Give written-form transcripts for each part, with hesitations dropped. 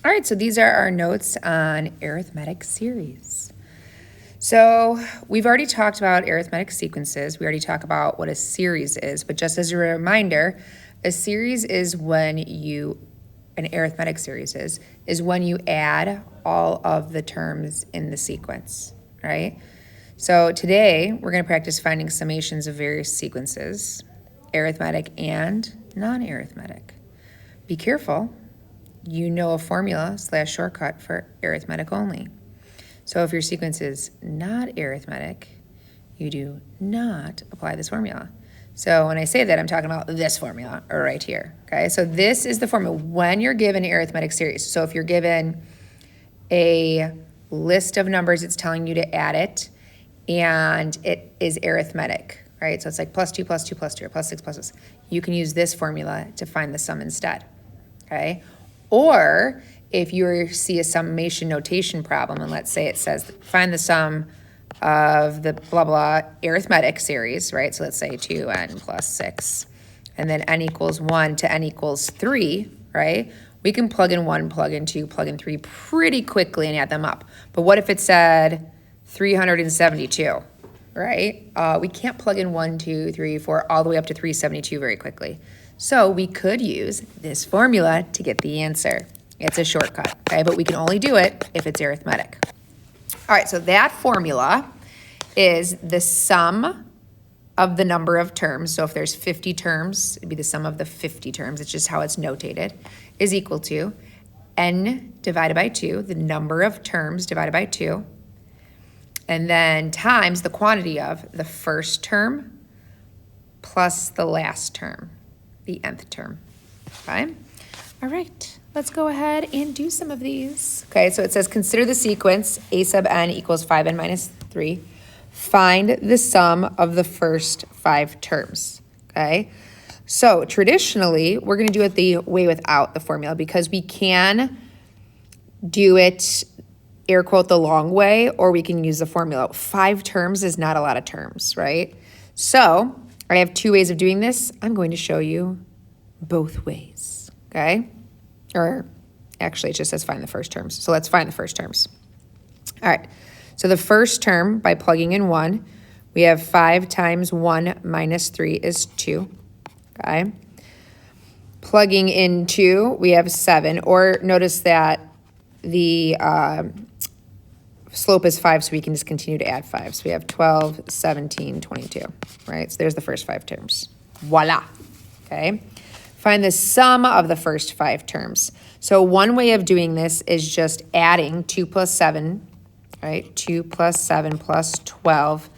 All right, so these are our notes on arithmetic series. So we've already talked about arithmetic sequences. We already talked about what a series is, but just as a reminder, a series is when an arithmetic series is when you add all of the terms in the sequence, right? So today we're going to practice finding summations of various sequences, arithmetic and non-arithmetic. Be careful, you know a formula / shortcut for arithmetic only. So if your sequence is not arithmetic, you do not apply this formula. So when I say that, I'm talking about this formula right here, okay? So this is the formula when you're given an arithmetic series. So if you're given a list of numbers, it's telling you to add it, and it is arithmetic, right? So it's like plus 2 plus 2 plus 2 or plus 6 plus 6. You can use this formula to find the sum instead, okay? Or if you see a summation notation problem, and let's say it says find the sum of the blah blah arithmetic series, right? So let's say 2n plus 6, and then n equals 1 to n equals 3, right? We can plug in 1, plug in 2, plug in 3 pretty quickly and add them up. But what if it said 372, right? We can't plug in 1, 2, 3, 4, all the way up to 372 very quickly. So we could use this formula to get the answer. It's a shortcut, okay? But we can only do it if it's arithmetic. All right, so that formula is the sum of the number of terms. So if there's 50 terms, it'd be the sum of the 50 terms. It's just how it's notated, is equal to n divided by 2, the number of terms divided by 2, and then times the quantity of the first term plus the last term, the nth term, okay? All right, let's go ahead and do some of these. Okay, so it says consider the sequence a sub n equals 5n minus 3. Find the sum of the first 5 terms, okay? So traditionally, we're gonna do it the way without the formula because we can do it, air quote, the long way, or we can use the formula. 5 terms is not a lot of terms, right? So I have 2 ways of doing this. I'm going to show you both ways, okay? Or actually, it just says find the first terms. So let's find the first terms. All right, so the first term, by plugging in 1, we have 5 times 1 minus 3 is 2, okay? Plugging in 2, we have 7, or notice that the slope is 5, so we can just continue to add 5. So we have 12, 17, 22, right? So there's the first 5 terms. Voila, okay? Find the sum of the first 5 terms. So one way of doing this is just adding 2 plus 7, right? 2 plus 7 plus 12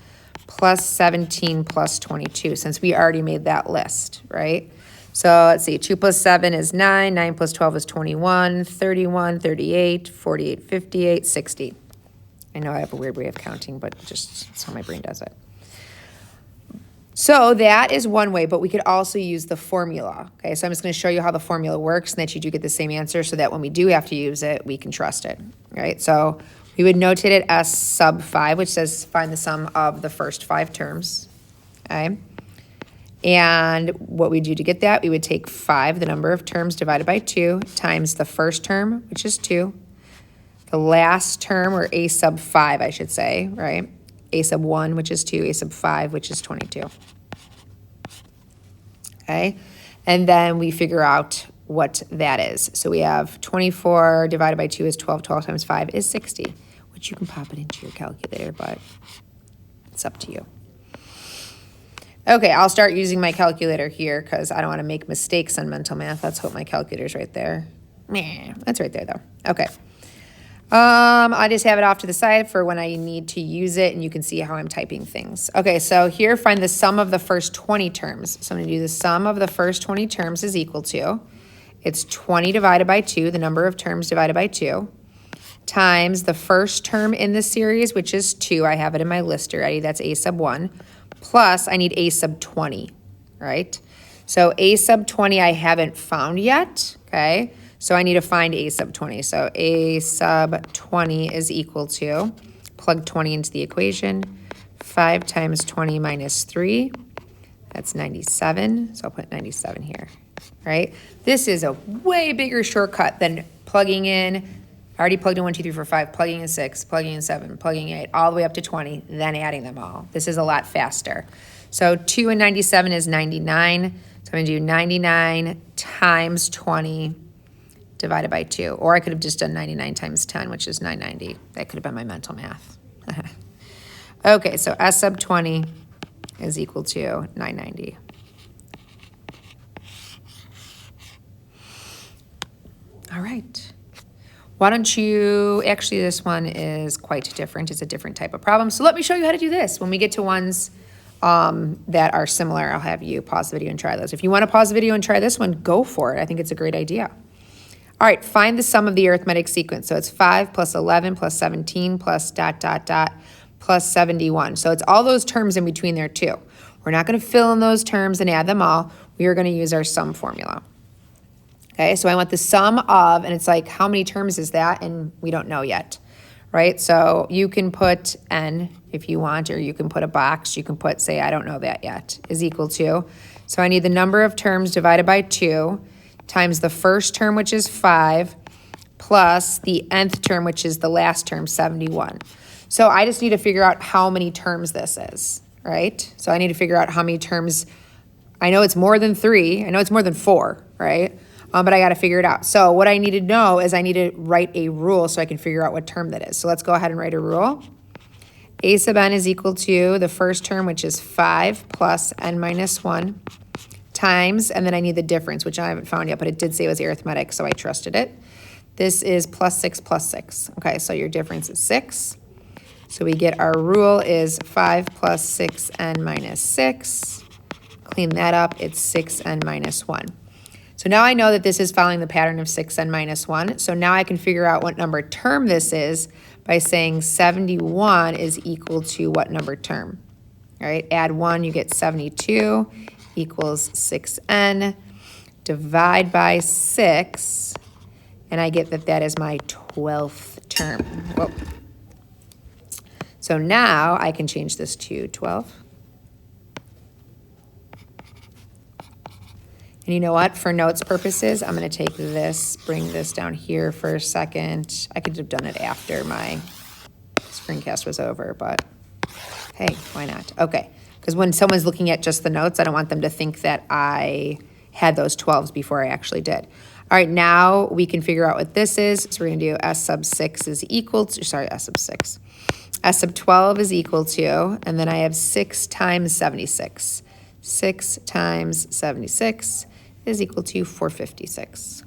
plus 17 plus 22, since we already made that list, right? So let's see, 2 plus 7 is 9, 9 plus 12 is 21, 31, 38, 48, 58, 60. I know I have a weird way of counting, but just that's how my brain does it. So that is one way, but we could also use the formula, okay? So I'm just gonna show you how the formula works and that you do get the same answer so that when we do have to use it, we can trust it, right? So we would notate it as sub 5, which says find the sum of the first 5 terms, okay? And what we do to get that, we would take 5, the number of terms divided by 2, times the first term, which is 2, the last term, or a sub 5, I should say, right? A sub 1, which is 2, a sub 5, which is 22. Okay, and then we figure out what that is. So we have 24 divided by 2 is 12, 12 times 5 is 60, which you can pop it into your calculator, but it's up to you. Okay, I'll start using my calculator here because I don't want to make mistakes on mental math. Let's hope my calculator's right there. Meh, that's right there though. Okay. I just have it off to the side for when I need to use it, and you can see how I'm typing things. Okay, so here, find the sum of the first 20 terms. So I'm going to do the sum of the first 20 terms is equal to, it's 20 divided by 2, the number of terms divided by 2, times the first term in the series, which is 2. I have it in my list already. That's a sub 1. Plus, I need a sub 20, right? So a sub 20 I haven't found yet, okay? So I need to find a sub 20. So a sub 20 is equal to, plug 20 into the equation, 5 times 20 minus 3, that's 97. So I'll put 97 here, right? This is a way bigger shortcut than plugging in, I already plugged in 1, 2, 3, 4, 5, plugging in 6, plugging in 7, plugging in 8, all the way up to 20, then adding them all. This is a lot faster. So 2 and 97 is 99. So I'm going to do 99 times 20 divided by 2. Or I could have just done 99 times 10, which is 990. That could have been my mental math. Okay, so S sub 20 is equal to 990. All right. Why don't you, actually this one is quite different. It's a different type of problem. So let me show you how to do this. When we get to ones that are similar, I'll have you pause the video and try those. If you want to pause the video and try this one, go for it. I think it's a great idea. All right, find the sum of the arithmetic sequence. So it's 5 plus 11 plus 17 plus ... plus 71. So it's all those terms in between there too. We're not going to fill in those terms and add them all. We are going to use our sum formula. Okay, so I want the sum of, and it's like, how many terms is that? And we don't know yet, right? So you can put n if you want, or you can put a box. You can put, say, I don't know that yet, is equal to. So I need the number of terms divided by 2 times the first term, which is 5, plus the nth term, which is the last term, 71. So I just need to figure out how many terms this is, right? So I need to figure out how many terms. I know it's more than 3. I know it's more than 4, right? But I got to figure it out. So what I need to know is I need to write a rule so I can figure out what term that is. So let's go ahead and write a rule. A sub n is equal to the first term, which is 5 plus n minus 1 times, and then I need the difference, which I haven't found yet, but it did say it was arithmetic, so I trusted it. This is plus 6 plus 6. Okay, so your difference is 6. So we get our rule is 5 plus 6n minus 6. Clean that up, it's 6n minus 1. So now I know that this is following the pattern of 6n minus 1. So now I can figure out what number term this is by saying 71 is equal to what number term? All right, add 1, you get 72 equals 6n. Divide by 6, and I get that that is my 12th term. Whoa. So now I can change this to 12. And you know what? For notes purposes, I'm going to take this, bring this down here for a second. I could have done it after my screencast was over, but hey, why not? Okay, because when someone's looking at just the notes, I don't want them to think that I had those 12s before I actually did. All right, now we can figure out what this is. So we're going to do S sub 6 is equal to, sorry, S sub 6. S sub 12 is equal to, and then I have 6 times 76. 6 times 76 is equal to 456.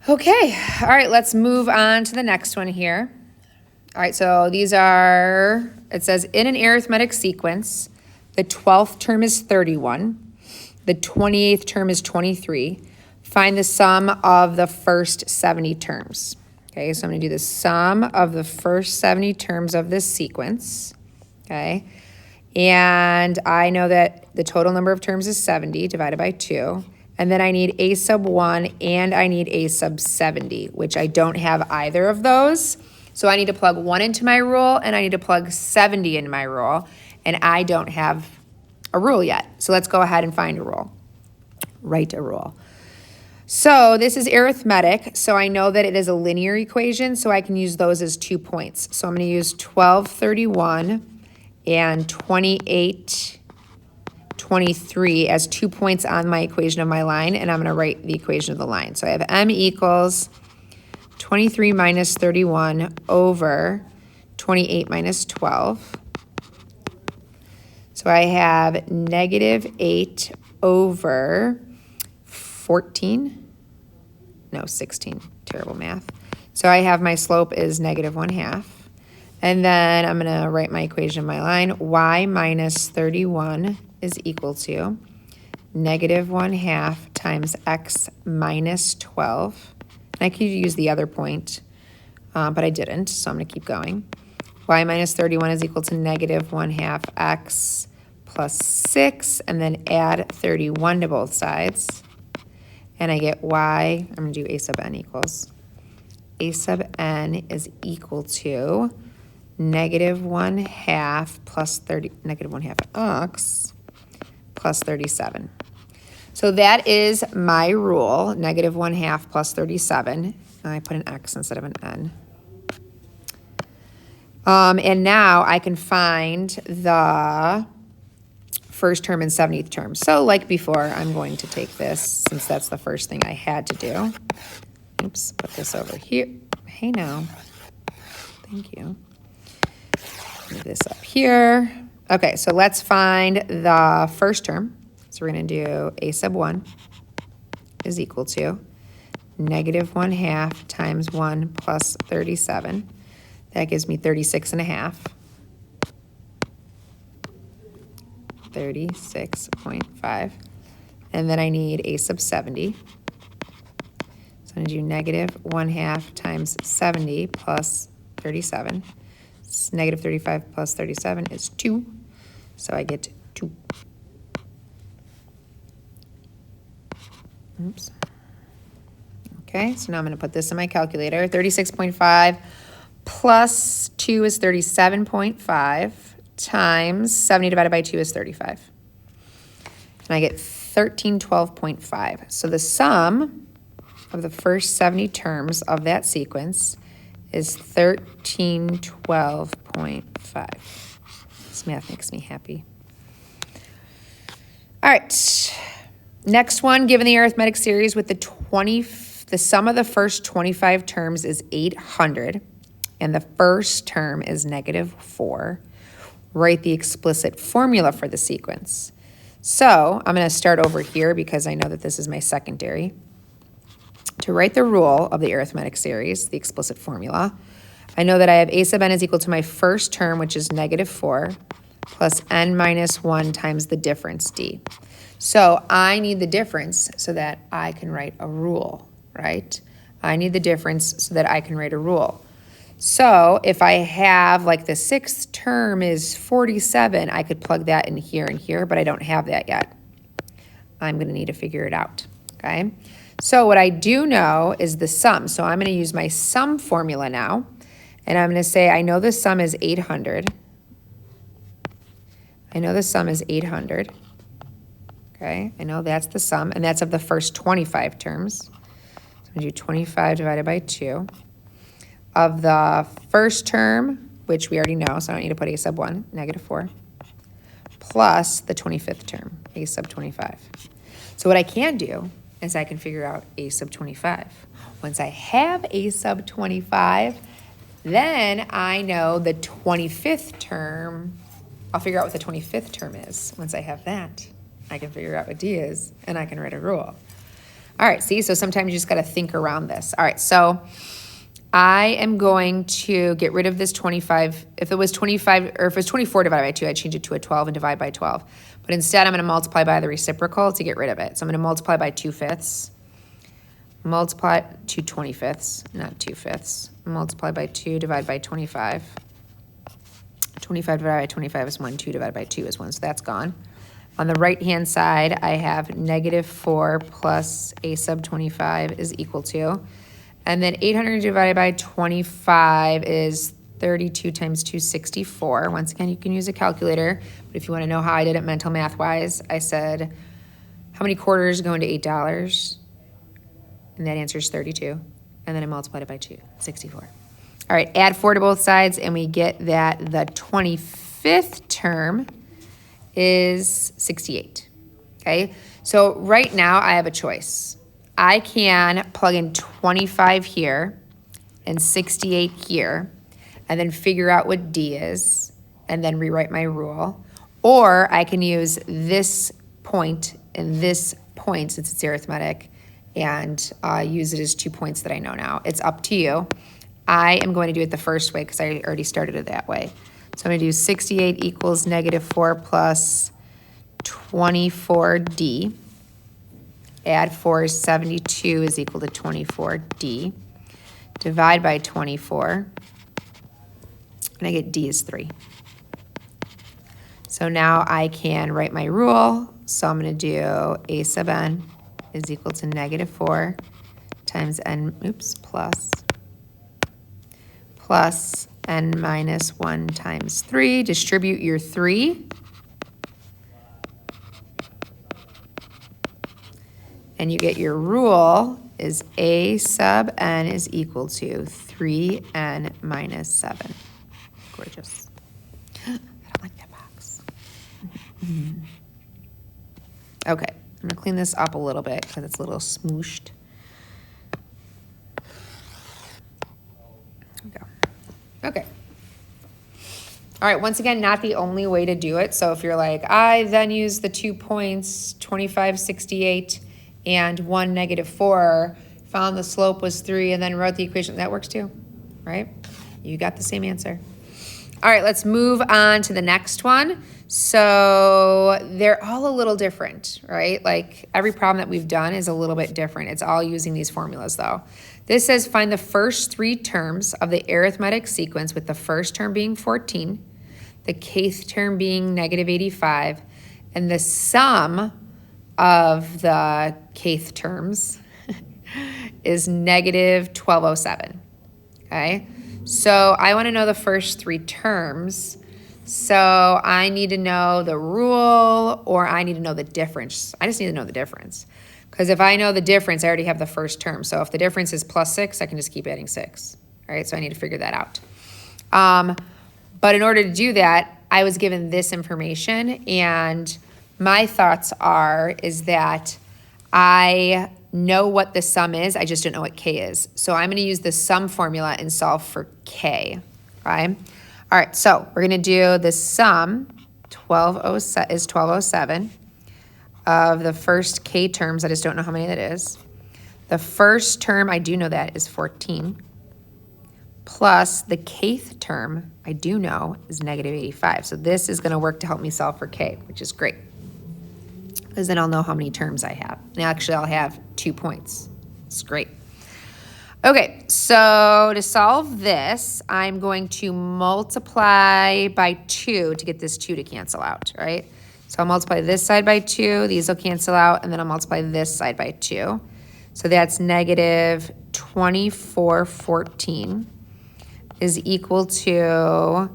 Okay, all right, let's move on to the next one here. All right, so these are, it says in an arithmetic sequence, the 12th term is 31, the 28th term is 23. Find the sum of the first 70 terms. Okay, so I'm going to do the sum of the first 70 terms of this sequence. Okay, and I know that the total number of terms is 70 divided by 2. And then I need a sub 1 and I need a sub 70, which I don't have either of those. So I need to plug 1 into my rule and I need to plug 70 into my rule. And I don't have a rule yet. So let's go ahead and find a rule. Write a rule. So this is arithmetic. So I know that it is a linear equation. So I can use those as 2 points. So I'm going to use 1231 and 2823 as 2 points on my equation of my line. And I'm going to write the equation of the line. So I have m equals 23 minus 31 over 28 minus 12. So I have negative 8 over 14. No, 16. Terrible math. So I have my slope is negative 1/2. And then I'm going to write my equation of my line. Y minus 31 is equal to negative 1/2 times x minus 12. And I could use the other point, but I didn't, so I'm going to keep going. Y minus 31 is equal to negative 1/2 x plus 6, and then add 31 to both sides. And I get y, I'm going to do a sub n equals. A sub n is equal to negative 1/2 plus 30, negative 1/2 x plus 37. So that is my rule, negative 1/2 plus 37. I put an x instead of an n. And now I can find the first term and 70th term. So like before, I'm going to take this, since that's the first thing I had to do. Oops, put this over here. Hey now. Thank you. Move this up here. Okay, so let's find the first term. So we're going to do a sub 1 is equal to negative 1/2 times 1 plus 37. That gives me 36.5. 36.5. And then I need a sub 70. So I'm going to do negative 1/2 times 70 plus 37. Negative 35 plus 37 is 2. So I get 2. Oops. Okay, so now I'm going to put this in my calculator. 36.5 plus 2 is 37.5 times 70 divided by 2 is 35. And I get 1312.5. So the sum of the first 70 terms of that sequence is 1312.5. This math makes me happy. All right. Next one, given the arithmetic series with the sum of the first 25 terms is 800, and the first term is negative 4. Write the explicit formula for the sequence. So I'm going to start over here because I know that this is my secondary. To write the rule of the arithmetic series, the explicit formula, I know that I have a sub n is equal to my first term, which is negative 4, plus n minus 1 times the difference, d. So I need the difference so that I can write a rule, right? I need the difference so that I can write a rule. So if I have, like, the sixth term is 47, I could plug that in here and here, but I don't have that yet. I'm going to need to figure it out, okay? So what I do know is the sum. So I'm going to use my sum formula now, and I'm going to say I know the sum is 800. I know the sum is 800. Okay, I know that's the sum, and that's of the first 25 terms. So I'm going to do 25 divided by 2. Of the first term, which we already know, so I don't need to put a sub 1, negative 4, plus the 25th term, a sub 25. So what I can do is I can figure out a sub 25. Once I have a sub 25, then I know the 25th term. I'll figure out what the 25th term is. Once I have that, I can figure out what D is, and I can write a rule. All right, see, so sometimes you just got to think around this. All right, so I am going to get rid of this 25. If it was 25, or if it was 24 divided by 2, I'd change it to a 12 and divide by 12. But instead, I'm going to multiply by the reciprocal to get rid of it. So I'm going to multiply by 2/5. Multiply 2 25ths, not 2/5. Multiply by 2, divide by 25. 25 divided by 25 is 1. 2 divided by 2 is 1, so that's gone. On the right-hand side, I have negative 4 plus a sub 25 is equal to, and then 800 divided by 25 is 32 times 2, 64. Once again, you can use a calculator, but if you want to know how I did it mental math-wise, I said, how many quarters go into $8? And that answer is 32. And then I multiplied it by 2, 64. All right, add 4 to both sides, and we get that the 25th term is 68, okay? So right now I have a choice. I can plug in 25 here and 68 here, and then figure out what D is, and then rewrite my rule. Or I can use this point and this point, since it's arithmetic, and use it as 2 points that I know now. It's up to you. I am going to do it the first way because I already started it that way. So I'm going to do 68 equals negative 4 plus 24D. Add 4 is 72 is equal to 24D. Divide by 24. And I get D is 3. So now I can write my rule. So I'm going to do a sub n is equal to negative 4 times n, plus n minus 1 times 3. Distribute your 3. And you get your rule is a sub n is equal to 3n minus 7. Gorgeous. I don't like that box. Okay, I'm gonna clean this up a little bit because it's a little smooshed. There we go. Okay. All right, once again, not the only way to do it. So if you're like, I then use the 2 points, 25, 68, and 1, -4, found the slope was 3, and then wrote the equation, that works too, right? You got the same answer. All right, let's move on to the next one. So they're all a little different, right? Like every problem that we've done is a little bit different. It's all using these formulas though. This says find the first 3 terms of the arithmetic sequence with the first term being 14, the kth term being -85, and the sum of the kth terms is -1207, okay? So I want to know the first 3 terms. So I need to know the rule or I need to know the difference. I just need to know the difference. Because if I know the difference, I already have the first term. So if the difference is +6, I can just keep adding 6. All right, so I need to figure that out. But in order to do that, I was given this information, and my thoughts is that I know what the sum is, I just don't know what k is. So I'm gonna use the sum formula and solve for k, okay? All right, so we're gonna do the sum, is 1207, of the first k terms, I just don't know how many that is. The first term, I do know that, is 14, plus the kth term, I do know, is -85. So this is gonna work to help me solve for k, which is great. Because then I'll know how many terms I have. And actually, I'll have 2 points. It's great. Okay, so to solve this, I'm going to multiply by 2 to get this 2 to cancel out, right? So I'll multiply this side by 2, these will cancel out, and then I'll multiply this side by 2. So that's -2414 is equal to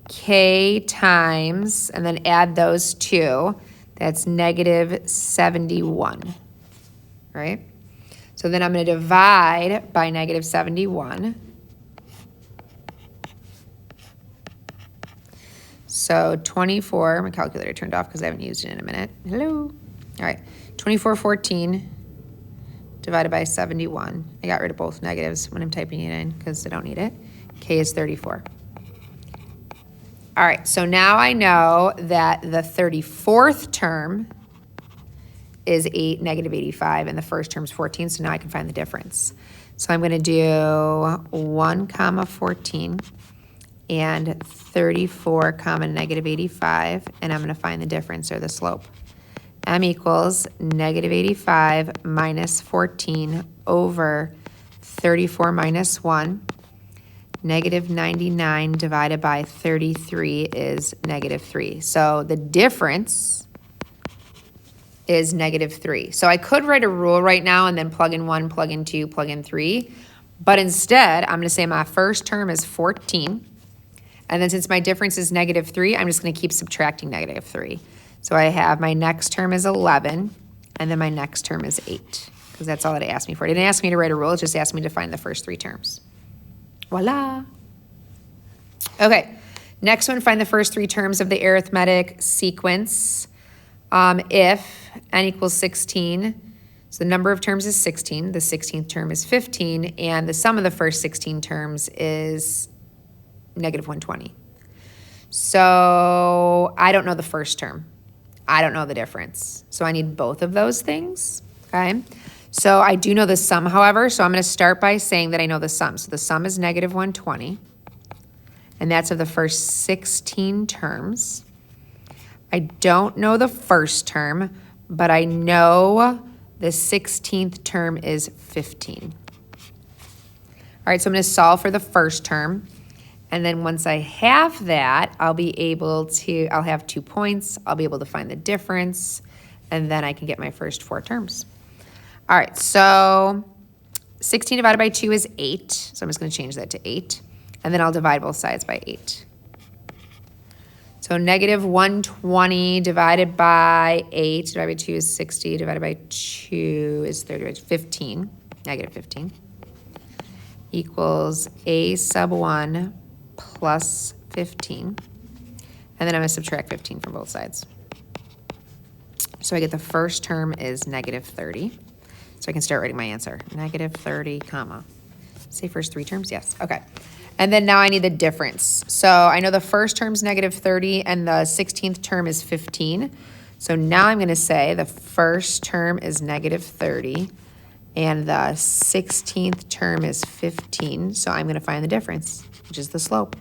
k times, and then add those 2. That's -71, right? So then I'm going to divide by -71. So 24, my calculator turned off because I haven't used it in a minute. Hello. All right, 2414 divided by 71. I got rid of both negatives when I'm typing it in because I don't need it. K is 34. All right, so now I know that the 34th term is -85 and the first term is 14, so now I can find the difference. So I'm going to do 1, 14 and 34, -85, and I'm going to find the difference or the slope. M equals -85 minus 14 over 34 minus 1. -99 divided by 33 is -3. So the difference is -3. So I could write a rule right now and then plug in 1, plug in 2, plug in 3. But instead, I'm going to say my first term is 14. And then since my difference is -3, I'm just going to keep subtracting -3. So I have my next term is 11, and then my next term is 8, because that's all that it asked me for. It didn't ask me to write a rule, it just asked me to find the first 3 terms. Voila. Okay, next one, find the first 3 terms of the arithmetic sequence. If n equals 16, so the number of terms is 16, the 16th term is 15, and the sum of the first 16 terms is -120. So I don't know the first term. I don't know the difference. So I need both of those things, okay? So I do know the sum, however, so I'm going to start by saying that I know the sum. So the sum is -120, and that's of the first 16 terms. I don't know the first term, but I know the 16th term is 15. All right, so I'm going to solve for the first term. And then once I have that, I'll have 2 points. I'll be able to find the difference, and then I can get my first 4 terms. All right, so 16 divided by 2 is 8. So I'm just going to change that to 8. and then I'll divide both sides by 8. So negative 120 divided by 8 divided by 2 is 60, divided by 2 is 30, 15, negative 15, equals a sub 1 plus 15. And then I'm going to subtract 15 from both sides. So I get the first term is negative 30. So I can start writing my answer. Negative 30, comma. Say first 3 terms? Yes. Okay. And then now I need the difference. So I know the first term's negative 30 and the 16th term is 15. So now I'm going to say the first term is negative 30 and the 16th term is 15. So I'm going to find the difference, which is the slope.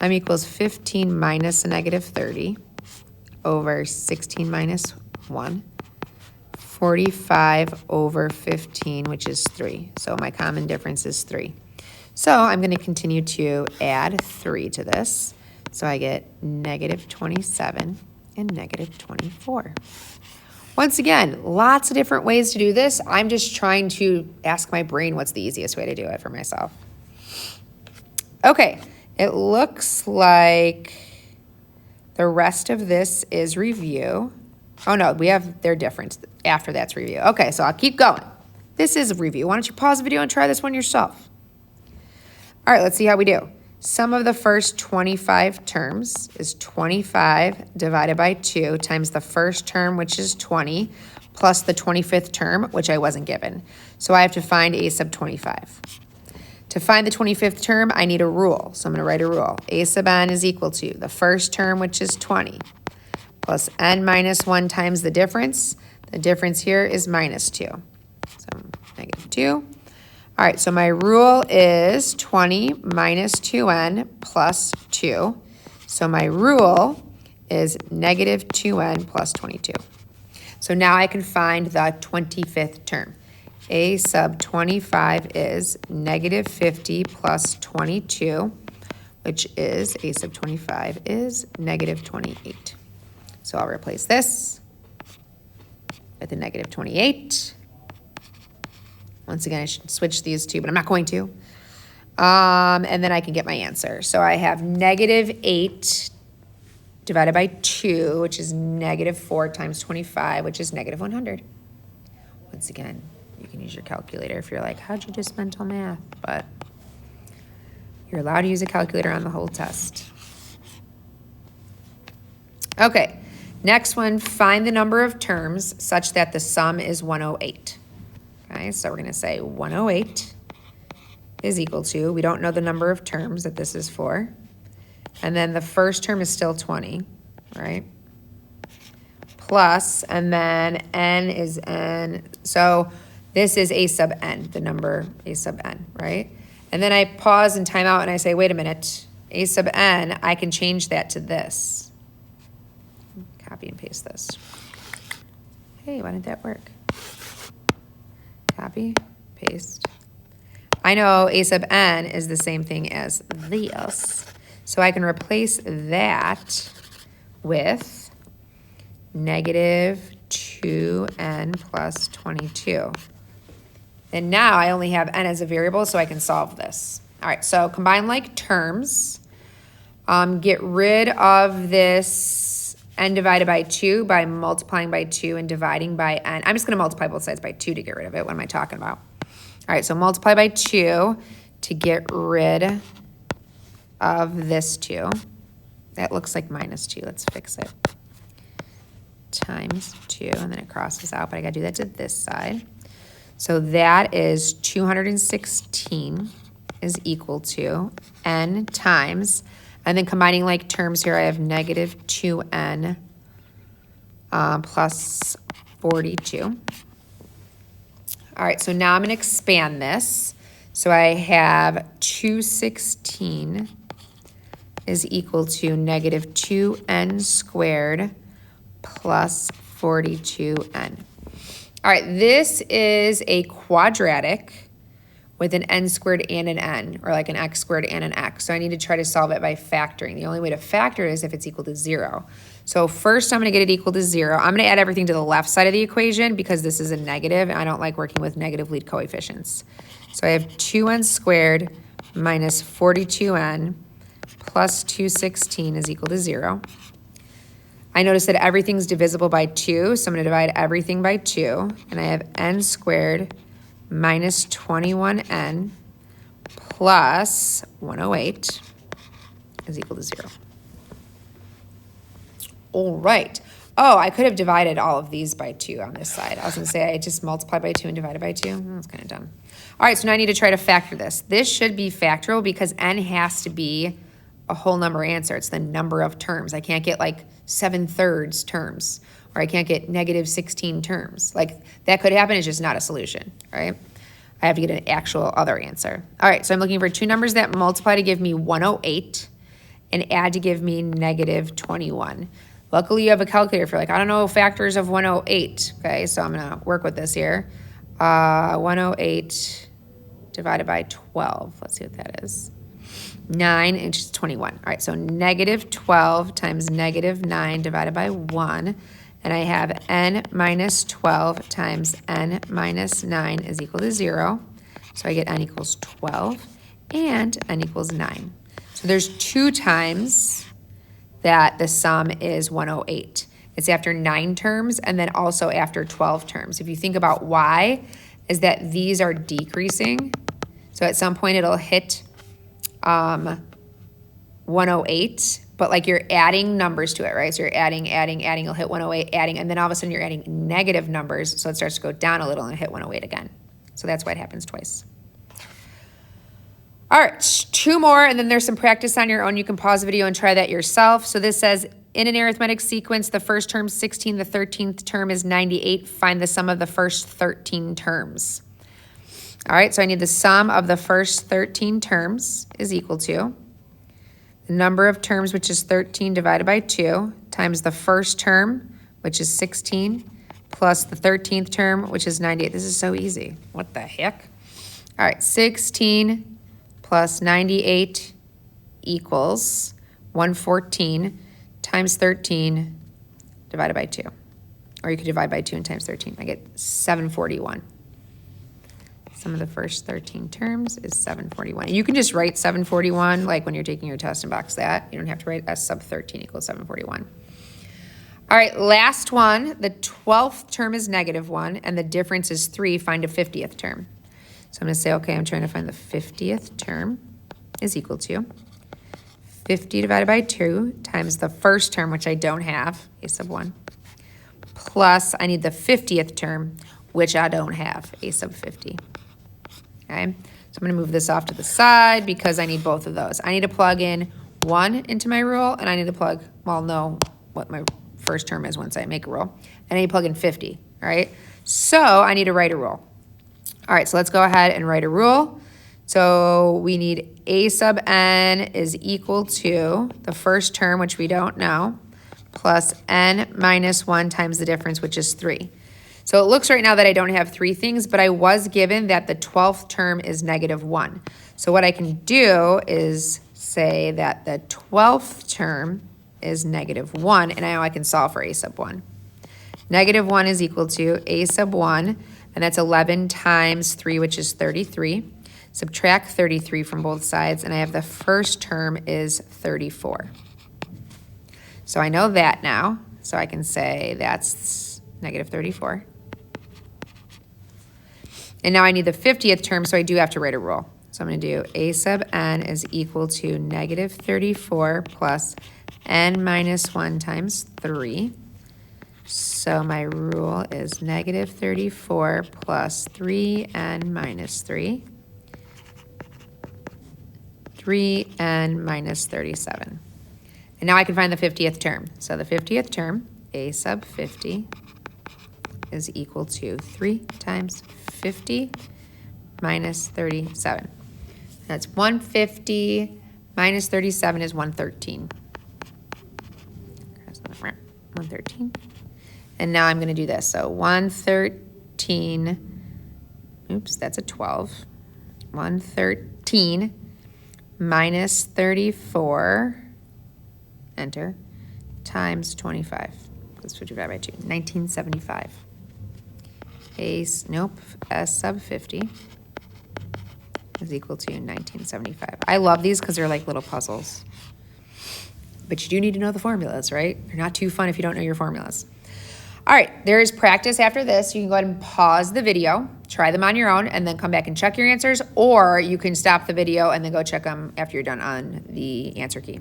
M equals 15 minus a negative 30 over 16 minus 1. 45 over 15, which is 3. So my common difference is 3. So I'm going to continue to add 3 to this. So I get negative 27 and negative 24. Once again, lots of different ways to do this. I'm just trying to ask my brain what's the easiest way to do it for myself. Okay, it looks like the rest of this is review. Oh no, they're different. After that's review. Okay, so I'll keep going. This is a review. Why don't you pause the video and try this one yourself? All right, let's see how we do. Sum of the first 25 terms is 25 divided by 2 times the first term, which is 20, plus the 25th term, which I wasn't given. So I have to find a sub 25. To find the 25th term, I need a rule. So I'm going to write a rule. A sub n is equal to the first term, which is 20, plus n minus 1 times the difference. The difference here is minus 2. So negative 2. All right, so my rule is 20 minus 2n plus 2. So my rule is negative 2n plus 22. So now I can find the 25th term. A sub 25 is negative 50 plus 22, which is a sub 25 is negative 28. So I'll replace this with a negative 28. Once again, I should switch these two, but I'm not going to. And then I can get my answer. So I have negative 8 divided by 2, which is negative 4 times 25, which is negative 100. Once again, you can use your calculator if you're like, how'd you just mental math? But you're allowed to use a calculator on the whole test. Okay, next one, find the number of terms such that the sum is 108. Okay, so we're going to say 108 is equal to, we don't know the number of terms that this is for, and then the first term is still 20, right? Plus, and then n is n, so this is a sub n, the number a sub n, right? And then I pause and time out and I say, wait a minute, a sub n, I can change that to this. Copy and paste this. Hey, why didn't that work? Copy, paste. I know a sub n is the same thing as this, so I can replace that with negative 2n plus 22. And now I only have n as a variable, so I can solve this. All right, so combine like terms. Get rid of this n divided by 2 by multiplying by 2 and dividing by n. I'm just going to multiply both sides by 2 to get rid of it. What am I talking about? All right, so multiply by 2 to get rid of this 2. That looks like minus 2. Let's fix it. Times 2, and then it crosses out, but I got to do that to this side. So that is 216 is equal to n times, and then combining like terms here, I have negative 2n plus 42. All right, so now I'm going to expand this. So I have 216 is equal to negative 2n squared plus 42n. All right, this is a quadratic with an n squared and an n, or like an x squared and an x. So I need to try to solve it by factoring. The only way to factor it is if it's equal to 0. So first I'm going to get it equal to 0. I'm going to add everything to the left side of the equation because this is a negative, and I don't like working with negative lead coefficients. So I have 2n squared minus 42n plus 216 is equal to 0. I notice that everything's divisible by 2, so I'm going to divide everything by 2. And I have n squared minus 21n plus 108 is equal to 0. All right. Oh, I could have divided all of these by 2 on this side. I was going to say I just multiplied by 2 and divided by 2. That's kind of dumb. All right, so now I need to try to factor this. This should be factorable because n has to be a whole number answer. It's the number of terms. I can't get like 7/3 terms, or I can't get negative 16 terms. Like that could happen. It's just not a solution, right? I have to get an actual other answer. All right, so I'm looking for two numbers that multiply to give me 108 and add to give me negative 21. Luckily, you have a calculator for like, I don't know, factors of 108. Okay, so I'm going to work with this here. 108 divided by 12. Let's see what that is. 9, which is 21. All right, so negative 12 times negative 9 divided by 1. And I have n minus 12 times n minus 9 is equal to 0. So I get n equals 12 and n equals 9. So there's 2 times that the sum is 108. It's after 9 terms and then also after 12 terms. If you think about why, is that these are decreasing. So at some point it'll hit 108, but like you're adding numbers to it, right? So you're adding, you'll hit 108, adding, and then all of a sudden you're adding negative numbers, so it starts to go down a little and hit 108 again. So that's why it happens twice. All right, 2 more, and then there's some practice on your own. You can pause the video and try that yourself. So this says, in an arithmetic sequence, the first term is 16, the 13th term is 98. Find the sum of the first 13 terms. All right, so I need the sum of the first 13 terms is equal to the number of terms, which is 13 divided by 2, times the first term, which is 16, plus the 13th term, which is 98. This is so easy. What the heck? All right, 16 plus 98 equals 114 times 13 divided by 2. Or you could divide by 2 and times 13. I get 741. Sum of the first 13 terms is 741. You can just write 741 like when you're taking your test and box that. You don't have to write S sub 13 equals 741. All right, last one. The 12th term is negative 1 and the difference is 3. Find a 50th term. So I'm going to say, okay, I'm trying to find the 50th term is equal to 50 divided by 2 times the first term, which I don't have, a sub 1, plus I need the 50th term, which I don't have, a sub 50. Okay, so I'm going to move this off to the side because I need both of those. I need to plug in 1 into my rule, and I need to plug, well, know what my first term is once I make a rule. And I need to plug in 50, all right? So I need to write a rule. All right, so let's go ahead and write a rule. So we need a sub n is equal to the first term, which we don't know, plus n minus 1 times the difference, which is 3. So it looks right now that I don't have 3 things, but I was given that the 12th term is negative 1. So what I can do is say that the 12th term is negative 1, and now I can solve for a sub 1. Negative 1 is equal to a sub 1, and that's 11 times 3, which is 33. Subtract 33 from both sides, and I have the first term is 34. So I know that now, so I can say that's negative 34. And now I need the 50th term, so I do have to write a rule. So I'm going to do a sub n is equal to negative 34 plus n minus 1 times 3. So my rule is negative 34 plus 3n minus 3. 3n minus 37. And now I can find the 50th term. So the 50th term, a sub 50, is equal to 3 times 50 minus 37. That's 150 minus 37 is 113. 113. And now I'm going to do this. So 113, oops, that's a 12. 113 minus 34, enter, times 25. Let's switch it by 2. 1975. S sub 50 is equal to 1975. I love these because they're like little puzzles. But you do need to know the formulas, right? They're not too fun if you don't know your formulas. All right, there is practice after this. You can go ahead and pause the video, try them on your own, and then come back and check your answers, or you can stop the video and then go check them after you're done on the answer key.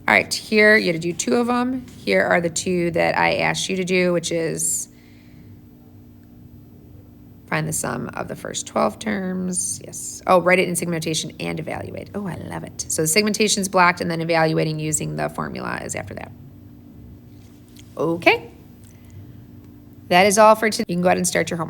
All right, here you had to do 2 of them. Here are the 2 that I asked you to do, which is find the sum of the first 12 terms. Yes. Oh, write it in segmentation and evaluate. Oh, I love it. So the segmentation's blocked, and then evaluating using the formula is after that. Okay. That is all for today. You can go ahead and start your homework.